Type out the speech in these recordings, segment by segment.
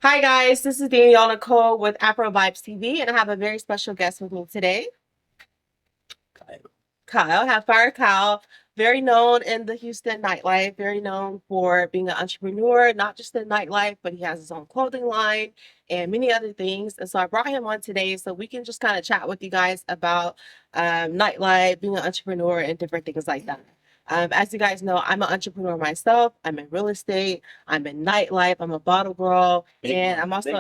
Hi guys, this is Danielle Nicole with Afro Vibes TV, and I have a very special guest with me today. Kyle, have Fire Kyle, very known in the Houston nightlife, very known for being an entrepreneur, not just in nightlife, but he has his own clothing line and many other things. And so I brought him on today so we can just kind of chat with you guys about nightlife, being an entrepreneur, and different things like that. As you guys know, I'm an entrepreneur myself. I'm in real estate. I'm in nightlife. I'm a bottle girl, and I'm also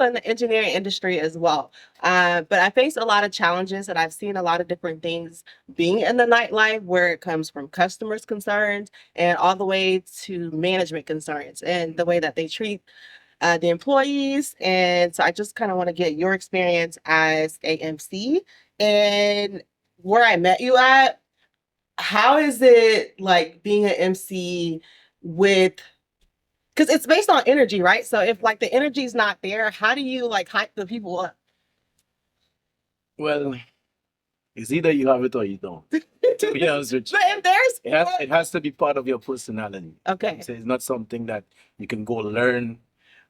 in the engineering industry as well. But I face a lot of challenges, and I've seen a lot of different things being in the nightlife, where it comes from customers' concerns and all the way to management concerns and the way that they treat the employees. And so I just kind of want to get your experience as a MC and where I met you at. How is it like being an MC with, because it's based on energy, right? So if like the energy is not there, how do you like hype the people up? Well, it's either you have it or you don't. To be honest with you, But if there's it has to be part of your personality. okay, So it's not something that you can go learn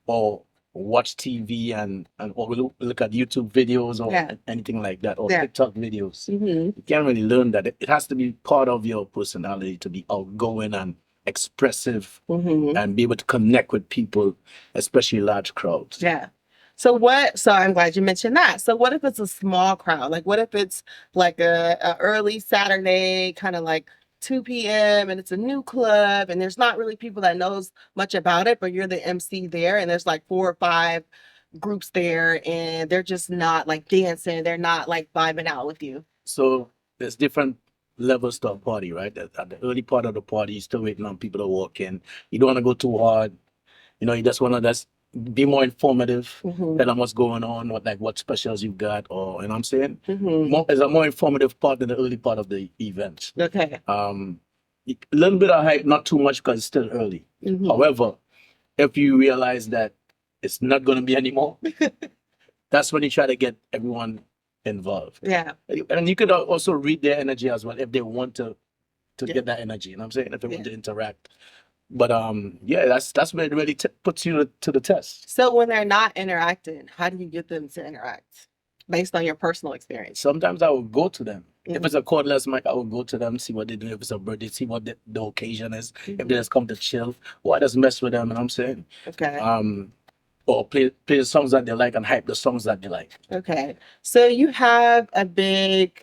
or watch TV and or look at YouTube videos or yeah, anything like that or yeah. TikTok videos. Hmm. You can't really learn that. It has to be part of your personality to be outgoing and expressive Hmm. and be able to connect with people, especially large crowds. Yeah. So I'm glad you mentioned that. So what if it's a small crowd? Like what if it's like a early Saturday, kind of like 2 p.m. and it's a new club and there's not really people that knows much about it, but you're the MC there and there's like 4 or 5 groups there and they're just not like dancing, they're not like vibing out with you. So there's different levels to a party, right? At the early part of the party, you're still waiting on people to walk in. You don't want to go too hard. You just want to just be more informative, Hmm. tell them what's going on, what specials you got, or you know what I'm saying? Hmm. More is a more informative part in the early part of the event. Okay. A little bit of hype, not too much because it's still early. Hmm. However, if you realize that it's not going to be anymore, that's when you try to get everyone involved. Yeah. And you could also read their energy as well if they want to Yeah. get that energy. You know what I'm saying? If they want Yeah. to interact. But yeah, that's when it really puts you to the test. So when they're not interacting, how do you get them to interact based on your personal experience? Sometimes I will go to them. If Mhm. it's a cordless mic, I will go to them, see what they do. If it's a birthday, see what the occasion is. If Mhm. they just come to chill, or I just mess with them, and I'm saying, Okay. or play the songs that they like and hype the songs that they like. Okay. So you have a big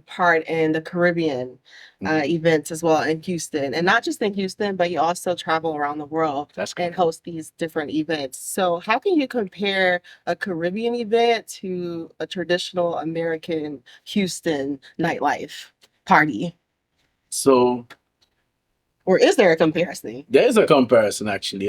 part in the Caribbean Mhm. events as well in Houston, and not just in Houston, but you also travel around the world That's and correct. host these different events. So how can you compare a Caribbean event to a traditional American Houston nightlife party? So Or is there a comparison? there is a comparison actually.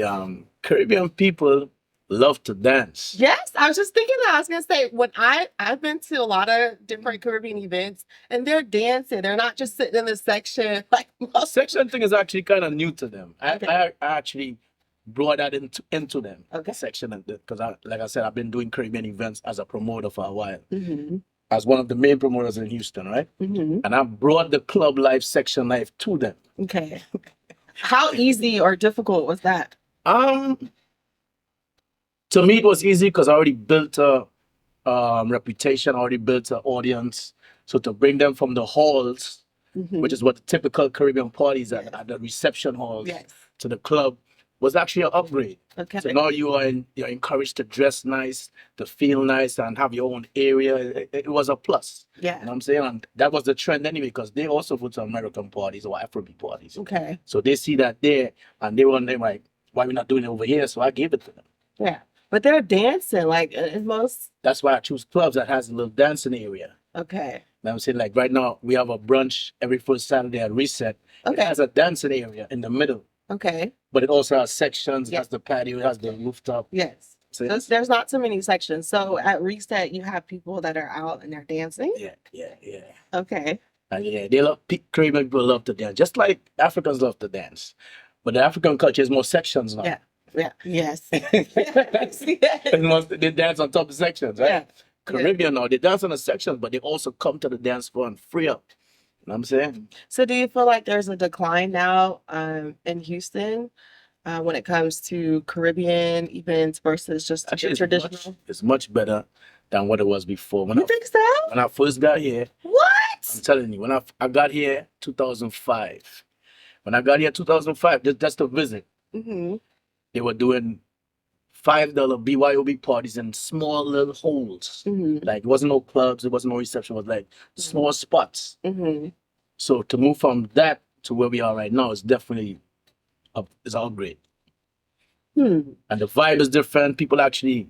Caribbean people love to dance. Yes, I was just thinking that. I was gonna say when I've been to a lot of different Caribbean events and they're dancing. They're not just sitting in the section like most. Section thing is actually kind of new to them. Okay. I actually brought that into them. Okay. Section because like I said, I've been doing Caribbean events as a promoter for a while, Mm-hmm. as one of the main promoters in Houston, right? Mm-hmm. And I brought the club life, section life to them. Okay. How easy or difficult was that? Um, to me, it was easy because I already built a reputation, already built an audience. So to bring them from the halls, Mm-hmm. which is what the typical Caribbean parties Yes. at the reception halls, Yes. to the club, was actually an upgrade. Okay. So now you're encouraged to dress nice, to feel nice, and have your own area. It was a plus. You know Yeah. what I'm saying? And that was the trend anyway, because they also go to American parties or Afrobeat parties. Okay. So they see that there, and they were like, why we not doing it over here? So I gave it to them. Yeah. But they're dancing like in most. That's why I choose clubs that has a little dancing area. Okay. You know what I'm saying? Like right now, we have a brunch every first Saturday at Reset. It Okay. has a dancing area in the middle, Okay. but it also has sections. It Yes. has the patio, it has the rooftop. Yes. So There's not so many sections. So at Reset, you have people that are out and they're dancing. yeah. Okay. And yeah, Caribbean people love to dance, just like Africans love to dance. But the African culture is more sections now. Yeah. Yeah. Yes. They dance on top of the sections, right? Yeah. Caribbean now, they dance on the sections, but they also come to the dance floor and free up. You know what I'm saying? So do you feel like there's a decline now in Houston when it comes to Caribbean events versus just Actually, your traditional? it's much better than what it was before. You think so? When I first got here, I'm What? telling you, when I got here 2005. When I got here 2005, just to visit, Mm-hmm. they were doing $5 BYOB parties in small little holes. Mm-hmm. Like it wasn't no clubs, it wasn't no reception, it was like small spots. Mm-hmm. So to move from that to where we are right now is definitely is an upgrade. Hmm. And the vibe is different. People actually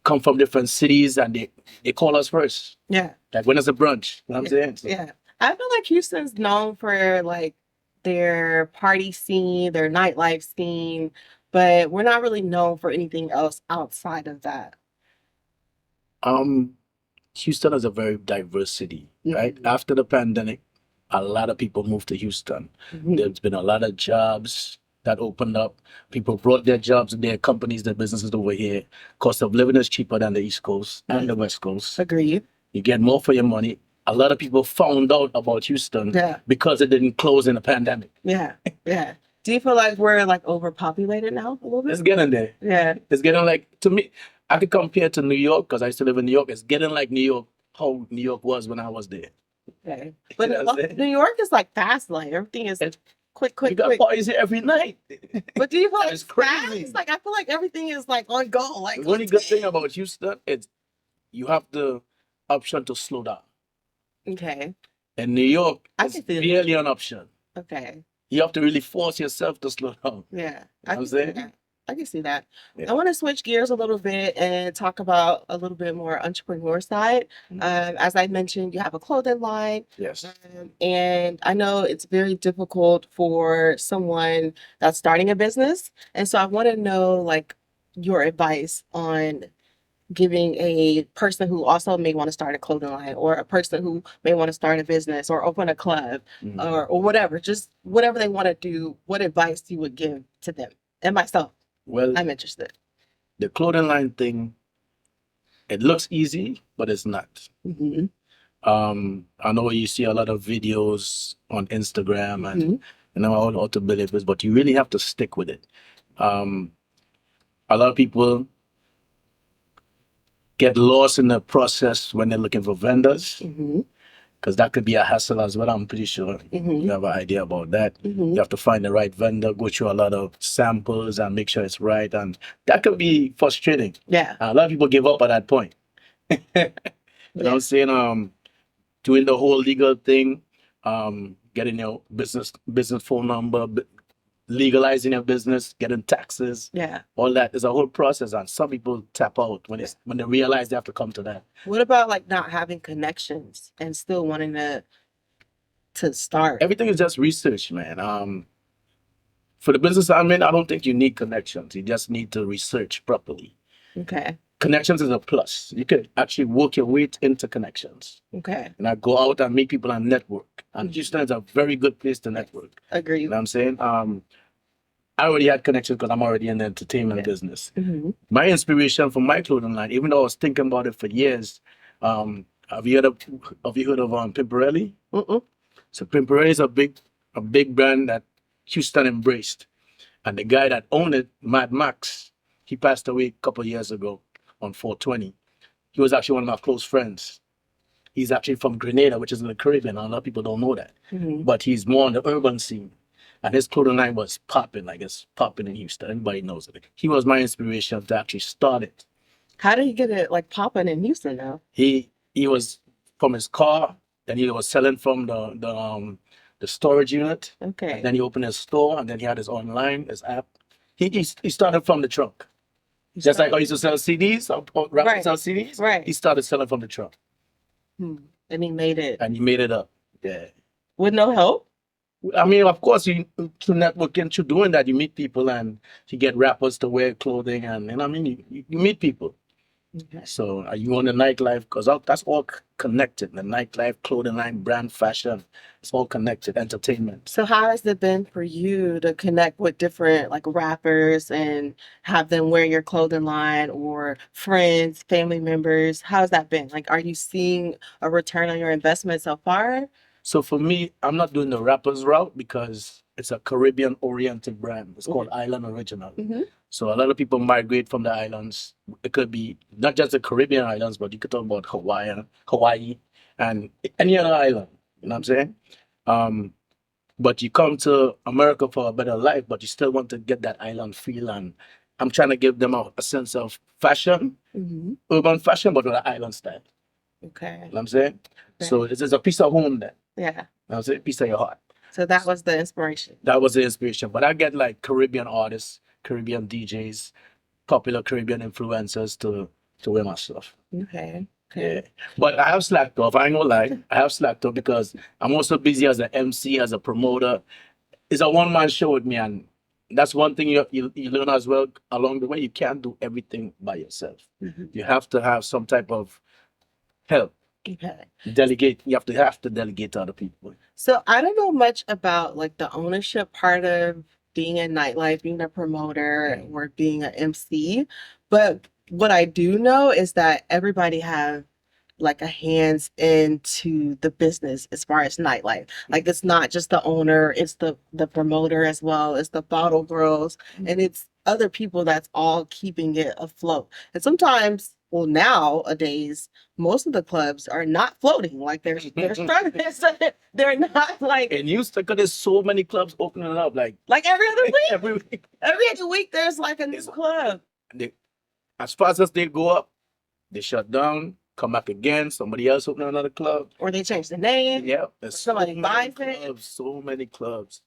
come from different cities and they call us first. Yeah. Like when it's a brunch, you know what I'm saying? So, Yeah. I feel like Houston's known for like their party scene, their nightlife scene, but we're not really known for anything else outside of that. um, Houston is a very diverse city, right? Mhm. After the pandemic, a lot of people moved to Houston. Mhm. There's been a lot of jobs that opened up. People brought their jobs and their companies, their businesses over here. Cost of living is cheaper than the East Coast and the West Coast. Agreed. You get more for your money. A lot of people found out about Houston Yeah. because it didn't close in the pandemic. Yeah. Yeah. Do you feel like we're like overpopulated now a little bit? It's getting there. Yeah. It's getting like, to me, I could compare to New York because I used to live in New York. It's getting like New York, how New York was when I was there. Okay. But You know what I'm saying? New York is like fast lane. Everything is quick, We got quick. parties here every night. But do you feel like It's it's crazy. fast? Like I feel like everything is like on go. Like The only good thing about Houston is you have the option to slow down. okay. In New York, I it's can see that. barely an option. Okay. You have to really force yourself to slow down. Yeah. You know I what I'm can see saying? that. I can see that. Yeah. I want to switch gears a little bit and talk about a little bit more entrepreneur side. As I mentioned, you have a clothing line. Yes. And I know it's very difficult for someone that's starting a business. And so I want to know like your advice on giving a person who also may want to start a clothing line or a person who may want to start a business or open a club or whatever, just whatever they want to do, what advice you would give to them and myself. Well, I'm interested. the clothing line thing, it looks easy, but it's not. Mm-hmm. I know you see a lot of videos on Instagram and Mm-hmm. you know all to believers, but you really have to stick with it. A lot of people get lost in the process when they're looking for vendors Mm-hmm. because that could be a hassle as well. I'm pretty sure you have an idea about that. Mm-hmm. You have to find the right vendor, go through a lot of samples and make sure it's right, and that could be frustrating. Yeah. A lot of people give up at that point. You know what I'm saying? Doing the whole legal thing, getting your business phone number, legalizing your business, getting taxes, Yeah. all that is a whole process, and some people tap out when they realize they have to come to that. What about like not having connections and still wanting to start? Everything is just research, man. For the business I'm in, I don't think you need connections. You just need to research properly. Okay. Connections is a plus. You could actually work your way into connections. Okay. And I go out and meet people and network. And Houston is a very good place to network. Agree. You know what I'm saying? I already had connections because I'm already in the entertainment business. Mm-hmm. My inspiration for my clothing line, even though I was thinking about it for years, have you heard of Pimperelli? Mm-mm. So Pimperelli is a big brand that Houston embraced. And the guy that owned it, Mad Max, he passed away a couple of years ago on 420. He was actually one of my close friends. He's actually from Grenada, which is in the Caribbean. A lot of people don't know that. Mm-hmm. But he's more on the urban scene. And his clothing line was popping, like it's popping in Houston. Everybody knows it. He was my inspiration to actually start it. How did he get it like popping in Houston now? He was from his car, then he was selling from the storage unit. Okay. And then he opened his store, and then he had his online, his app. He started from the trunk. Just like I used to sell CDs, or rappers sell CDs. Right. He started selling from the trunk. And he made it. And he made it up. Yeah. With no help? I mean, of course, you through networking, through doing that, you meet people and you get rappers to wear clothing, and I mean, you meet people. Okay. So are you on the nightlife? Because that's all connected. The nightlife, clothing line, brand, fashion, it's all connected. Entertainment. So how has it been for you to connect with different like rappers and have them wear your clothing line or friends, family members? How's that been? Like, are you seeing a return on your investment so far? So for me, I'm not doing the rappers route because it's a Caribbean oriented brand. It's called Island Original. Mhm. So a lot of people migrate from the islands. It could be not just the Caribbean islands, but you could talk about Hawaii, and any other island. You know what I'm saying? Um, but you come to America for a better life, but you still want to get that island feel. And I'm trying to give them a sense of fashion, Mhm. urban fashion, but with an island style. Okay. You know what I'm saying? So Okay. this is a piece of home then. Yeah. You know what I'm saying? Piece of your heart. So that was the inspiration. That was the inspiration. But I get like Caribbean artists, Caribbean DJs, popular Caribbean influencers to wear my stuff. Okay. Okay. Yeah. But I have slacked off. I ain't gonna lie. I have slacked off because I'm also busy as an MC, as a promoter. It's a one-man show with me, and that's one thing you learn as well along the way. You can't do everything by yourself. Mhm. You have to have some type of help. Okay. Delegate. You have to delegate to other people. So I don't know much about like the ownership part of being in nightlife, being a promoter, or being an MC, but what I do know is that everybody have like a hands into the business as far as nightlife. Like it's not just the owner, it's the promoter as well, it's the bottle girls, and it's other people that's all keeping it afloat. And sometimes, well, nowadays, most of the clubs are not floating. Like they're struggling. They're not like And Houston, because there's so many clubs opening up, like every other week. every week. Every other week there's like a new club. They, as fast as they go up, they shut down, come back again. Somebody else open another club. Or they change the name. Yeah, there's Somebody so buys many it. clubs, so many clubs.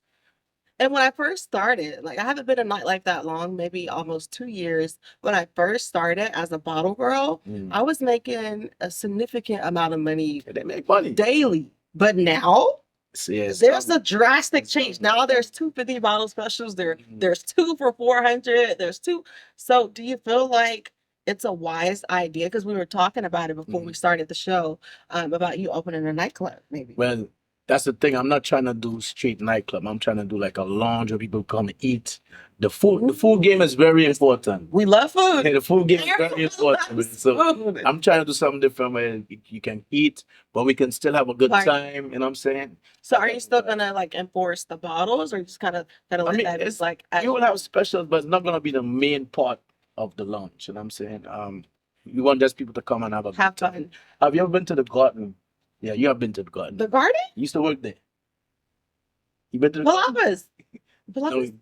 And when I first started, like I haven't been in nightlife that long, maybe almost 2 years. When I first started as a bottle girl, I was making a significant amount of money And they make money. daily. But now Yes. there's a drastic change. Now there's 250 bottle specials. There's 2 for 400. There's 2. So do you feel like it's a wise idea? Because we were talking about it before we started the show, about you opening a nightclub, maybe. Well, that's the thing. I'm not trying to do straight nightclub. I'm trying to do like a lounge where people come eat. The food game is very important. We love food. Yeah, the food game is very Everyone important. loves So food. I'm trying to do something different where you can eat, but we can still have a good Like- time. You know what I'm saying? So are you still gonna like enforce the bottles, or you just kind of let mean, that it's like You will have specials, but it's not gonna be the main part of the lunch. You know what I'm saying? We want just people to come and have a have good time. fun? Have you ever been to the garden? Yeah, you have been to the garden. The garden? You used to work there. You been to the Palapas. No, Palapas?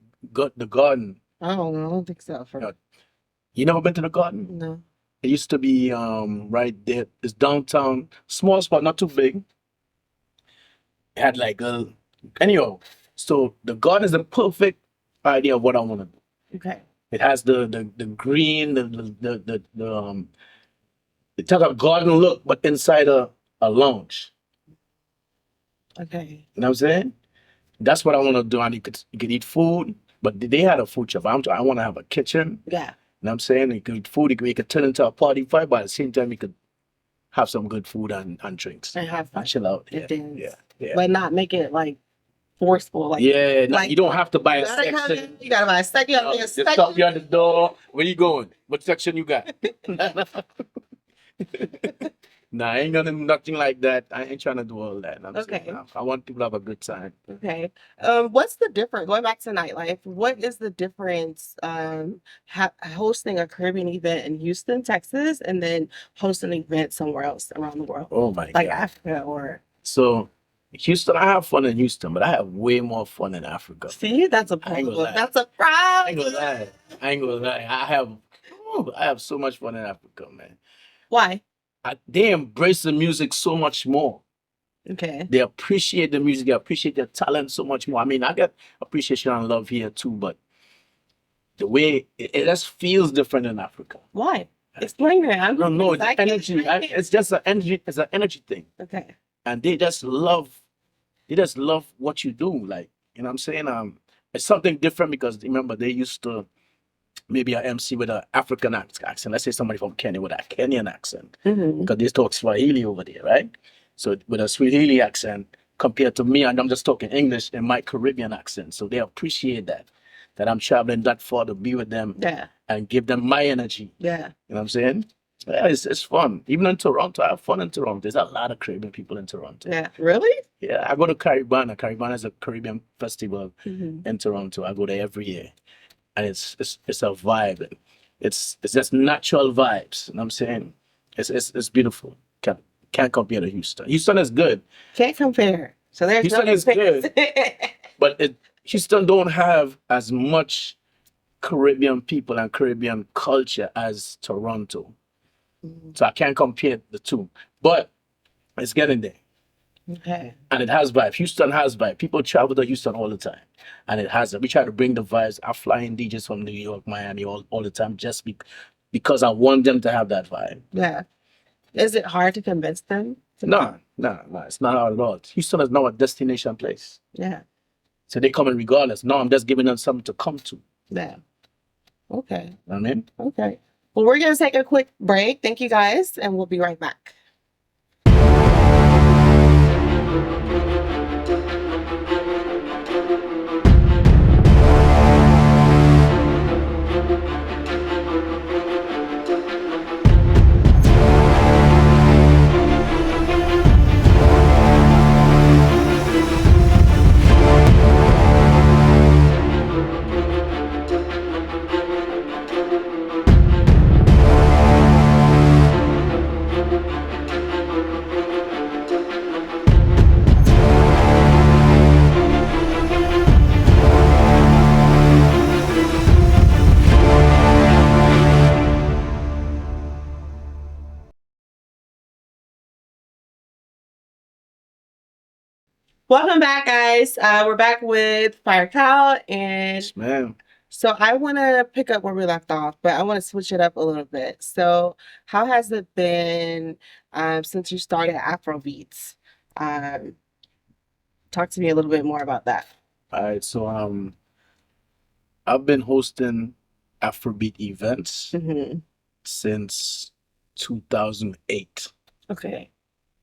the garden. I don't know. I don't think so. Yeah. You never been to the garden? No. It used to be right there. It's downtown, small spot, not too big. It had like anyhow. So the garden is the perfect idea of what I want to do. Okay. It has the green, it has a garden look, but inside a lounge. Okay. You know what I'm saying? That's what I want to do. And you could eat food, but they had a food shop. I want to have a kitchen. Yeah. You know what I'm saying? You could eat food, you could turn into a party vibe, but at the same time, you could have some good food and drinks. And have fun. And chill out. And dance. Yeah. But not make it like forceful. Like Yeah, like- you don't have to buy a you gotta have section. it- you gotta buy a section. You gotta be a Just stop section. you at the door. Where you going? What section you got? Nah, I ain't gonna do nothing like that. I ain't trying to do all that. I'm Okay. saying, I want people to have a good time. Okay. What's the difference? Going back to nightlife, what is the difference hosting a Caribbean event in Houston, Texas, and then hosting an event somewhere else around the world, Oh my like God. Africa or? So, Houston, I have fun in Houston, but I have way more fun in Africa. See, that's a I ain't gonna problem. lie. That's a I ain't problem. gonna lie. I ain't gonna lie. I have so much fun in Africa, man. Why? They embrace the music so much more. Okay. They appreciate the music. They appreciate their talent so much more. I mean, I get appreciation and love here too, but the way it just feels different in Africa. Why? Explain that. I don't know. I The can't- energy. It's just an energy. It's an energy thing, Okay. and they just love what you do. Like, you know what I'm saying? It's something different because remember they used to maybe an MC with an African accent. Let's say somebody from Kenya with a Kenyan accent. Mm-hmm. Because they talk Swahili over there, right? So with a Swahili accent compared to me, and I'm just talking English in my Caribbean accent. So they appreciate that I'm traveling that far to be with them Yeah. and give them my energy. Yeah. You know what I'm saying? Yeah, it's fun. Even in Toronto, I have fun in Toronto. There's a lot of Caribbean people in Toronto. Yeah. Really? Yeah, I go to Caribbean. Caribbean is a Caribbean festival Mhm. in Toronto. I go there every year, and it's a vibe. It's just natural vibes. You know what I'm saying? It's beautiful. Can't compare to Houston. Houston is good. Can't compare. So there's no Houston is good, comparison. but Houston don't have as much Caribbean people and Caribbean culture as Toronto. Mhm. So I can't compare the two. But it's getting there. Okay. And it has vibe. Houston has vibe. People travel to Houston all the time. And it has it. We try to bring the vibes. I fly in DJs from New York, Miami all the time just because I want them to have that vibe. Yeah. Is it hard to convince them to No, come? no, no. It's not hard at all. Houston is now a destination place. Yeah. So they come in regardless. No, I'm just giving them something to come to. Yeah. Okay. You know what I mean? Okay. Well, we're going to take a quick break. Thank you guys, and we'll be right back. Welcome back, guys. We're back with Fire Cow, and Yes, man. so I want to pick up where we left off, but I want to switch it up a little bit. So, how has it been since you started Afrobeats? Um, talk to me a little bit more about that. All right. So I've been hosting Afrobeat events Hmm. since 2008. Okay,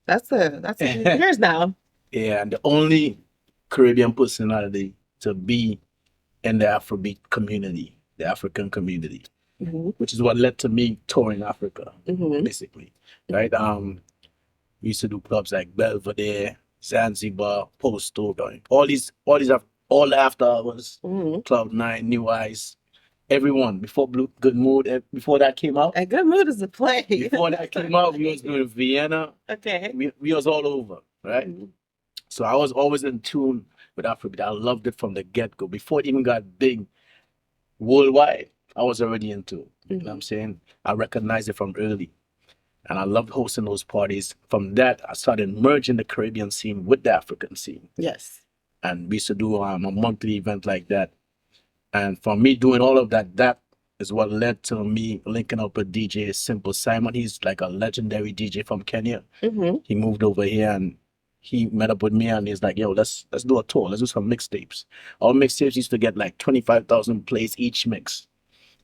that's a few years now. Yeah, and the only Caribbean personality to be in the Afrobeat community, the African community, Hmm. which is what led to me touring Africa, Hmm. basically. Right? We used to do clubs like Belvedere, Zanzibar, Posto, all the after hours, Hmm. Club 9, New Eyes, everyone. Before Good Mood, before that came out, A good mood is a play. before that came out, we was doing Vienna. Okay. We was all over, right? Mhm. So I was always in tune with Afrobeat. I loved it from the get go. Before it even got big worldwide, I was already into it. You know what I'm saying? I recognized it from early. And I loved hosting those parties. From that, I started merging the Caribbean scene with the African scene. Yes. And we used to do a monthly event like that. And for me doing all of that, that is what led to me linking up with DJ Simple Simon. He's like a legendary DJ from Kenya. Hmm. He moved over here and he met up with me and he's like, yo, let's do a tour. Let's do some mixtapes. Our mixtapes used to get like 25,000 plays each mix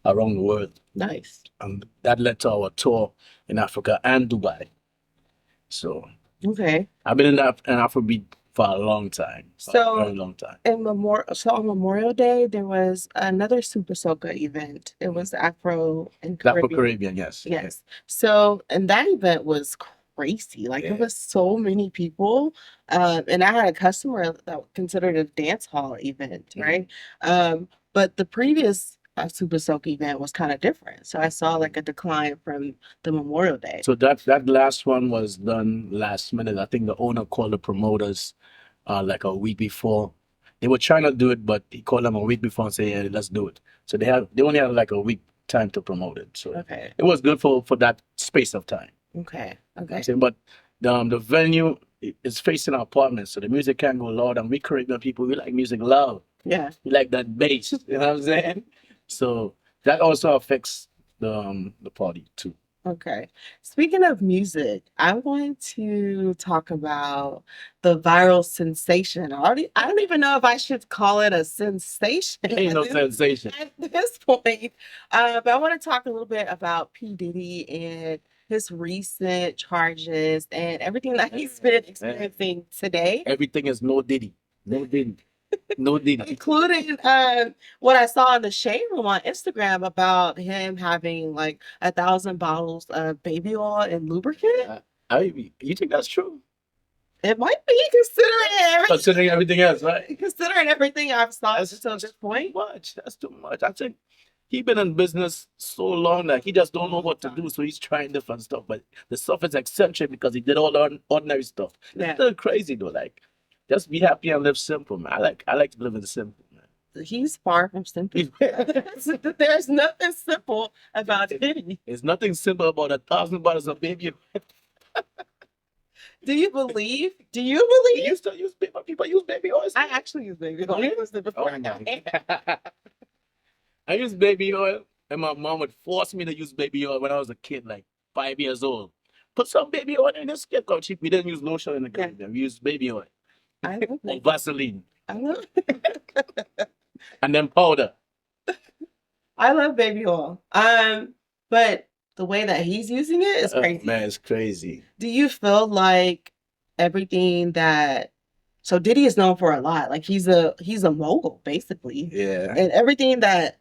around the world. Nice. And that led to our tour in Africa and Dubai. So Okay. I've been in Afrobeat for a long time. For a So very long time. on Memorial Day, there was another Super Soca event. It was Afro and Afro Caribbean. Caribbean, yes. Yes. So, and that event was crazy. Like, Yeah. there was so many people. And I had a customer that considered it a dance hall event, Mhm. right? But the previous Super Soak event was kind of different. So I saw like a decline from the Memorial Day. So that last one was done last minute. I think the owner called the promoters like a week before. They were trying to do it, but he called them a week before and said, "Yeah, let's do it." So they only had like a week time to promote it. So Okay. it was good for that space of time. Okay. I'm Okay. saying, but the venue is facing our apartments, so the music can go loud. And we Caribbean people, we like music loud. Yeah. We like that bass. You know what I'm saying? So that also affects the party too. Okay. Speaking of music, I want to talk about the viral sensation. I don't even know if I should call it a sensation Ain't no sensation. at this point. But I want to talk a little bit about P. Diddy and his recent charges and everything that he's been experiencing today, Everything is no Diddy. No Diddy. No Diddy. including what I saw in the shade room on Instagram about him having like 1,000 bottles of baby oil and lubricant. You think that's true? It might be Considering everything else, right? considering everything I've saw That's until this point. much. That's too much. I think he been in business so long that he just don't know what to do, so he's trying different stuff. But the stuff is eccentric because he did all the ordinary stuff. Yeah. It's still crazy though. Like, just be happy and live simple, man. I like to live in the simple, man. He's far from simple. There's nothing simple about Diddy. There's nothing simple about $1,000 of baby. Do you believe? We used to use people use baby oil. I actually use baby oil. I used it before I got married. I used baby oil, and my mom would force me to use baby oil when I was a kid, like 5 years old. Put some baby oil in your skin, go cheap. We didn't use lotion in the Caribbean. We used baby oil. I love Or it. Vaseline. I love And then powder. I love baby oil. But the way that he's using it is crazy. Man, it's crazy. Do you feel like everything that so Diddy is known for a lot? Like he's a mogul, basically. Yeah. And everything that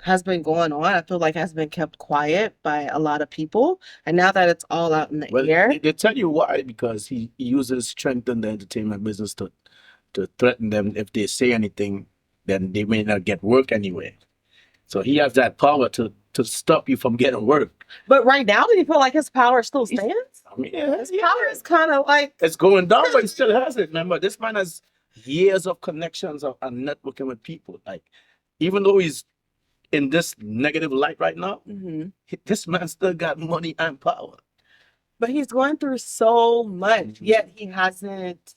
has been going on, I feel like has been kept quiet by a lot of people. And now that it's all out in the air. They tell you why, because he uses strength in the entertainment business to threaten them. If they say anything, then they may not get work anyway. So he has that power to stop you from getting work. But right now, do you feel like his power still stands? I mean, yeah, His power is kind of like it's going down, but he still has it. Remember, this man has years of connections and networking with people. Like, even though he's in this negative light right now, this man still got money and power. But he's going through so much, yet he hasn't.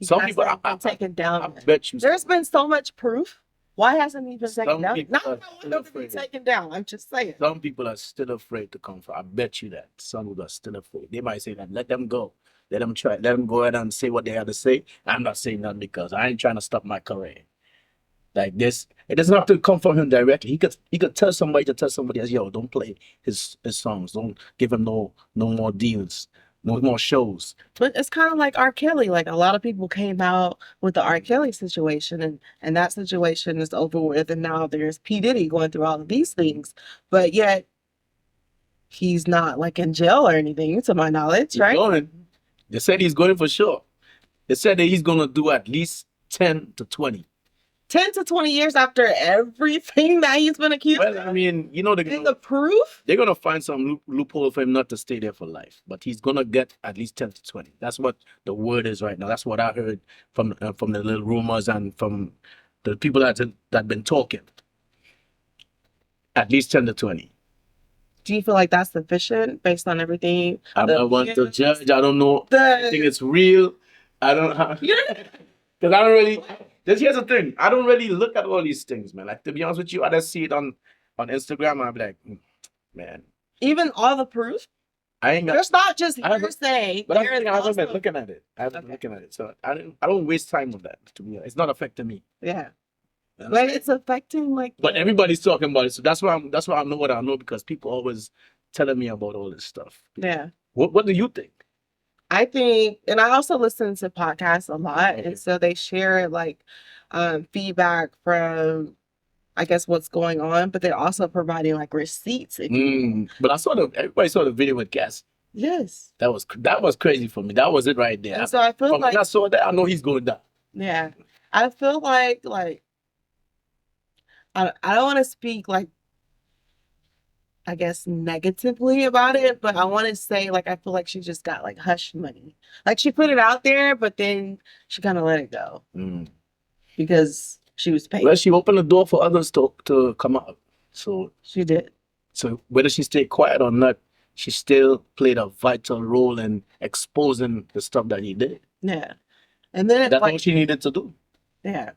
Some people been taken down. I bet you. There's been so much proof. Why hasn't he been taken Some down? people Not are that I still want him to be afraid. taken down. I'm just saying. Some people are still afraid to come forward. I bet you that. Some people are still afraid. They might say that, let them go. Let them try. Let them go ahead and say what they have to say. I'm not saying that because I ain't trying to stop my career. Like this, it doesn't have to come from him directly. He could tell somebody else, yo, don't play his songs. Don't give him no more deals, no more shows. But it's kind of like R. Kelly. Like a lot of people came out with the R. Kelly situation, and that situation is over with. And now there's P. Diddy going through all of these things, but yet he's not like in jail or anything, to my knowledge, He's right? going. They said he's going for sure. They said that he's gonna do at least 10 to 20. 10 to 20 years after everything that he's been accused Well, of. I mean, you know, And the proof? they're gonna find some loophole for him not to stay there for life. But he's gonna get at least 10 to 20. That's what the word is right now. That's what I heard from the little rumors and from the people that been talking. At least 10 to 20. Do you feel like that's sufficient based on everything? I'm not one to judge. I don't know. I think The it's real. I don't know. Because I don't really. Here's the thing. I don't really look at all these things, man. Like, to be honest with you, I just see it on Instagram and I'm like, man, even all the proof? I ain't got. There's not just I haven't- hearsay. But I There is haven't been also- looking at it. I haven't been looking at it. So I don't waste time on that, to be honest. It's not affecting me. Yeah. You But understand? it's affecting like But everybody's talking about it. So that's why I know what I know, because people always telling me about all this stuff. yeah. What do you think? I think, and I also listen to podcasts a lot, Okay. and so they share like feedback from, I guess, what's going on, but they're also providing like receipts. But everybody saw the video with Cass. Yes. That was crazy for me. That was it right there. And so I feel From like, when I saw that, I know he's going down. yeah, I feel like I don't want to speak like, I guess, negatively about it, but I want to say like I feel like she just got like hush money. Like she put it out there, but then she kind of let it go because she was paid. Well, she opened the door for others to come out. So She did. whether she stayed quiet or not, she still played a vital role in exposing the stuff that he did. Yeah. And then That's like, all she needed to do. yeah.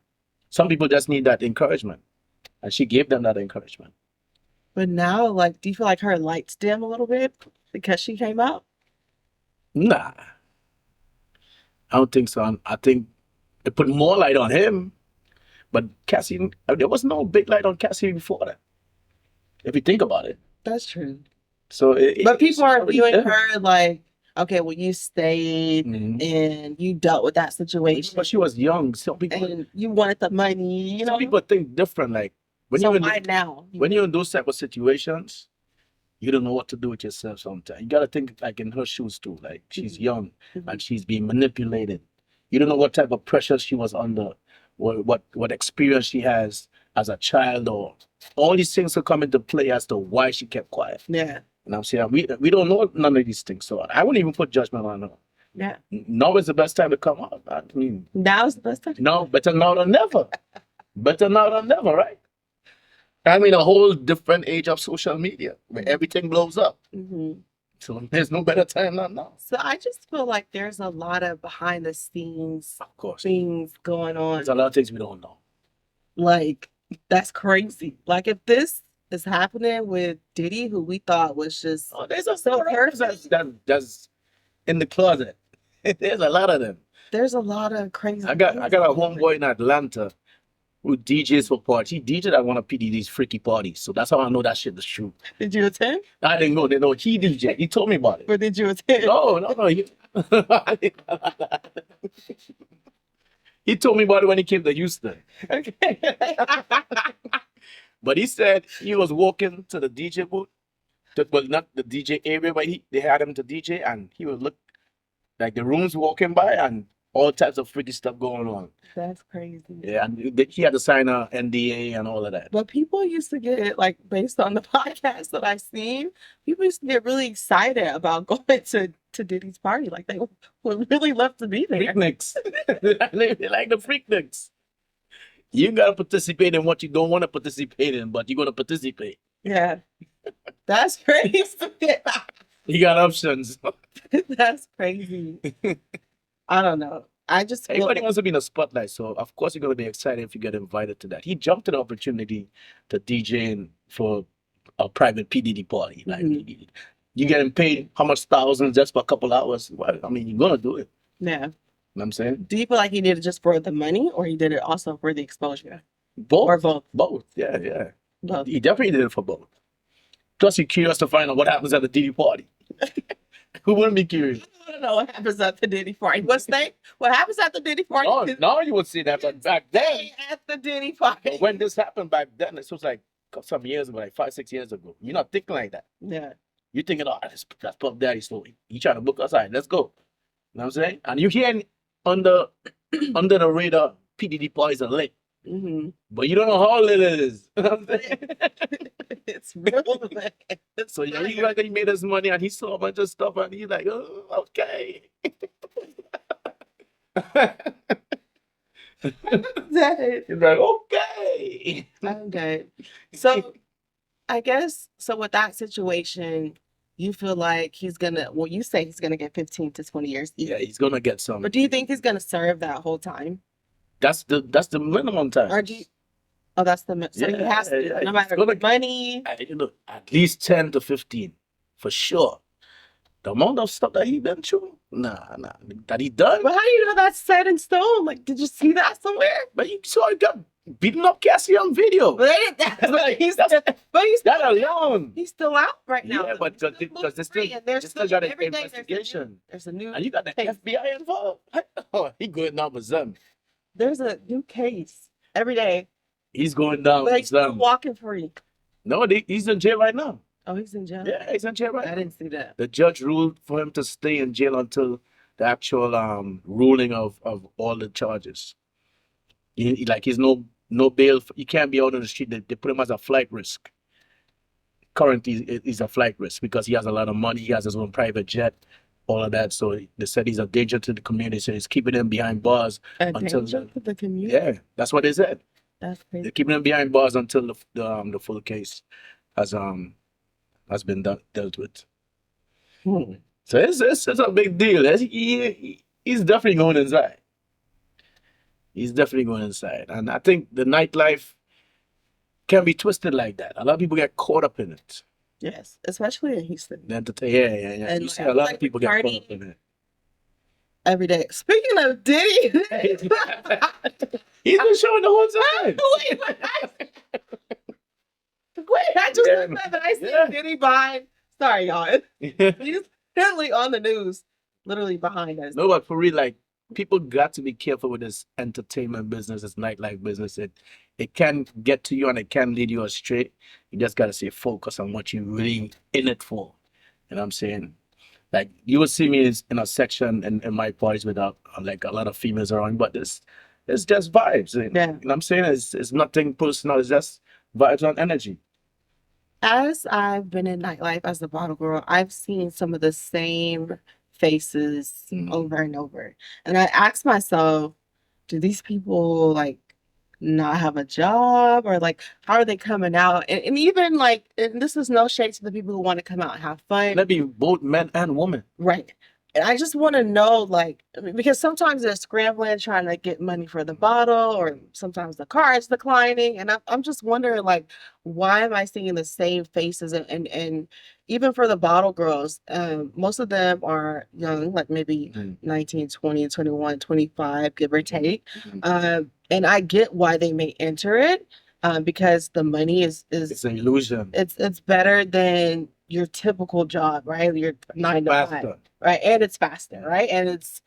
Some people just need that encouragement, and she gave them that encouragement. But now, like, do you feel like her lights dim a little bit because she came out? Nah, I don't think so. I think it put more light on him, but Cassie, there was no big light on Cassie before that. If you think about it, That's true. so But people are already viewing there. her like, okay, well, you stayed and you dealt with that situation, But she was young. Some people, and you wanted the money, you know. some people think different. Like when So you're in why now? when you're in those type of situations, you don't know what to do with yourself sometimes. You gotta think like in her shoes too. Like she's young and she's being manipulated. You don't know what type of pressure she was under, what experience she has as a child, or all these things will come into play as to why she kept quiet. Yeah. And I'm saying we don't know none of these things, so I wouldn't even put judgment on her. Yeah. Now is the best time to come out. I mean, Now is the best time. no, better now than never. Better now than never, right? I mean, a whole different age of social media where everything blows up. Mm-hmm. So there's no better time than now. So I just feel like there's a lot of behind the scenes Of course, things going on. there's a lot of things we don't know. Like, that's crazy. Like, if this is happening with Diddy, who we thought was just Oh, there's a so lot of perfect. that's in the closet. There's a lot of them. There's a lot of crazy. I got things a going on. homeboy in Atlanta who DJs for parties. He DJed at one of PDD's freaky parties, so that's how I know that shit is true. Did you attend? I didn't go. They know he DJ. He told me about it. Or did you attend? No. He told me about it when he came to Houston. But he said he was walking to the DJ booth, well, not the DJ area, but they had him to DJ, and he would look like the rooms walking by and all types of freaky stuff going on. That's crazy. Yeah, and he had to sign a NDA and all of that. But people used to get, like, based on the podcast that I've seen, people used to get really excited about going to Diddy's party. Like, they would really love to be there. Freakniks. They like the freakniks. You gotta participate in what you don't want to participate in, but you're gonna participate. Yeah. That's crazy. You got options. That's crazy. I don't know. I just feel Everybody like, wants to be in the spotlight, so of course you're gonna be excited if you get invited to that. He jumped at the opportunity to DJ for a private PDD party. Like you getting paid how much thousands just for a couple hours? Well, I mean, you're gonna do it. yeah. You know what I'm saying? Do you feel like he did it just for the money, or he did it also for the exposure? Both. Or both? Both. Yeah. Both. He definitely did it for both. Plus, you're curious to find out what happens at the Diddy party. Who wouldn't be curious? I don't know what happens at the Diddy party. What happens at the Diddy party? Oh, now you would see that, but back then, Stay at the Diddy party. when this happened back then, this was like some years ago, like 5, 6 years ago. You're not thinking like that. Yeah. You're thinking, oh, that's Puff Daddy story. You trying to book us? All right, let's go. You know what I'm saying? And you hearing under the radar, PDD parties are lit. Mm-hmm. But you don't know how lit it is. You know what I'm saying? It's real. So yeah, he made his money and he saw a bunch of stuff and he's like, oh, okay. He's like, okay. Okay. So I guess with that situation, you feel like he's gonna, well, you say he's gonna get 15 to 20 years. Yeah, he's gonna get some. But do you think he's gonna serve that whole time? That's the minimum time. Or do you, oh, that's so he has to, yeah, no he's matter gonna- the money. At least 10 to 15, for sure. The amount of stuff that he been through, nah, that he done. But how do you know that's set in stone? Like, did you see that somewhere? But you saw he got beating up Cassie on video. But he's That alone. he's still out right now. Yeah, but He's because they still, free, and there's they still got an every day investigation. There's a new And you got the case. FBI involved. Oh, he going down with them. There's a new case every day. He's going down But with he's still them. walking free. No, he's in jail right now. Oh, he's in jail. Yeah, he's in jail right I now. didn't see that. The judge ruled for him to stay in jail until the actual ruling of all the charges. He's no bail. He can't be out on the street. They put him as a flight risk. Currently, he's a flight risk because he has a lot of money. He has his own private jet, all of that. So they said he's a danger to the community. So he's keeping him behind bars A until danger to the community. yeah, that's what they said. That's crazy. They're keeping him behind bars until the full case has been dealt with. So it's a big deal. He's definitely going inside. He's definitely going inside. And I think the nightlife can be twisted like that. A lot of people get caught up in it. Yes, especially in Houston. Yeah. And You see I a feel lot like of people with get Cardi- caught up in it. Every day. Speaking of Diddy, He's been showing the whole time. Wait, I just Yeah. looked up and I see Yeah. Diddy behind. Sorry, y'all. He's literally on the news, literally behind us. No, but for real, like people got to be careful with this entertainment business, this nightlife business. It can get to you and it can lead you astray. You just gotta stay focused on what you really in it for. You know what I'm saying? Like you will see me in a section in my parties without like a lot of females around, but it's just vibes. You know what I'm saying? It's nothing personal, it's just vibes and energy. As I've been in nightlife as a bottle girl, I've seen some of the same faces over and over. And I ask myself, do these people like not have a job, or like how are they coming out? And even like, and this is no shade to the people who want to come out and have fun. Maybe both men and women. Right. And I just want to know, like, I mean, because sometimes they're scrambling trying to get money for the bottle, or sometimes the car is declining. And I'm just wondering, like, why am I seeing the same faces? And even for the bottle girls, most of them are young, like maybe 19, 20, 21, 25, give or take. And I get why they may enter it, because the money is It's an illusion. it's better than your typical job, right? Your 9 to 5, right? And it's faster, right? And it's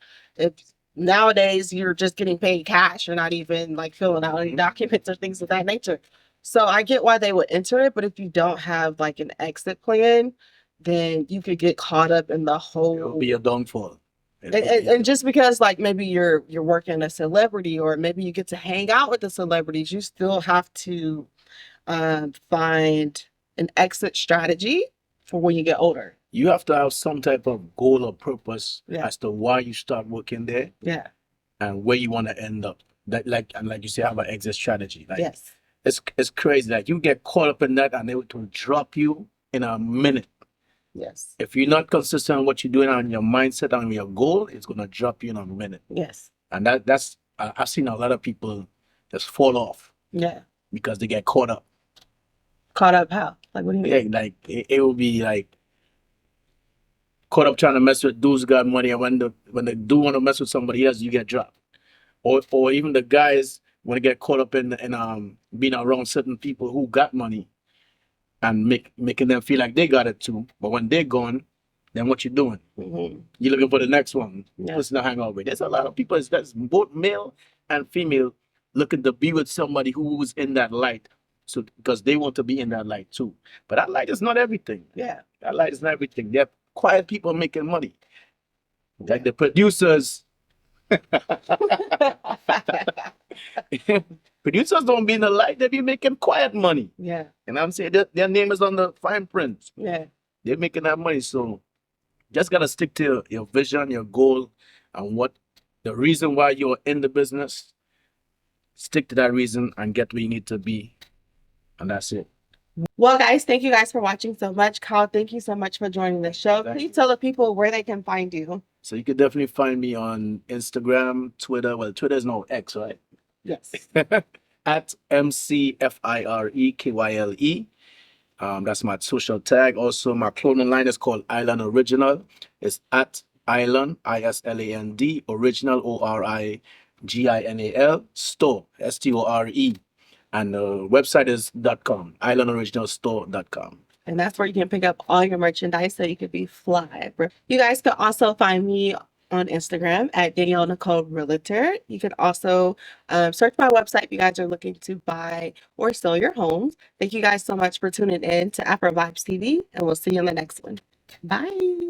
nowadays you're just getting paid cash. You're not even like filling out any documents or things of that nature. So I get why they would enter it, but if you don't have like an exit plan, then you could get caught up in the whole. It'll be a downfall. And just because like maybe you're working a celebrity, or maybe you get to hang out with the celebrities, you still have to find an exit strategy for when you get older. You have to have some type of goal or purpose Yeah. as to why you start working there Yeah. and where you want to end up. That like you say, have an exit strategy. Like Yes. it's crazy. Like you get caught up in that and it will drop you in a minute. Yes. If you're not consistent on what you're doing on your mindset and your goal, it's gonna drop you in a minute. Yes. And that's I've seen a lot of people just fall off. Yeah. Because they get caught up. Caught up how? Like what do you mean? Yeah, like it will be like caught up trying to mess with dudes got money, and when the dude want to mess with somebody else, you get dropped. Or even the guys want to get caught up in being around certain people who got money and making them feel like they got it too. But when they're gone, then what you doing? You're looking for the next one. Yeah. Person to hang out with. There's a lot of people that's both male and female looking to be with somebody who's in that light. So because they want to be in that light too. But that light is not everything. Yeah. That light is not everything. They're quiet people making money. Like the producers. Producers don't be in the light, they be making quiet money. Yeah. And I'm saying their name is on the fine print. Yeah. They're making that money. So just gotta stick to your vision, your goal, and what the reason why you're in the business. Stick to that reason and get where you need to be. And that's it. Well, guys, thank you guys for watching so much. Kyle, thank you so much for joining the show. Please tell the people where they can find you. So you can definitely find me on Instagram, Twitter. Well, Twitter is no X, right? Yes. At MCFIREKYLE. That's my social tag. Also, my clothing line is called Island Original. It's at Island, ISLAND, Original, ORIGINAL, store, STORE. And the website is .com, islandoriginalstore.com. And that's where you can pick up all your merchandise so you can be fly. You guys can also find me on Instagram at Danielle Nicole Realtor. You can also search my website if you guys are looking to buy or sell your homes. Thank you guys so much for tuning in to Afro Vibes TV, and we'll see you in the next one. Bye.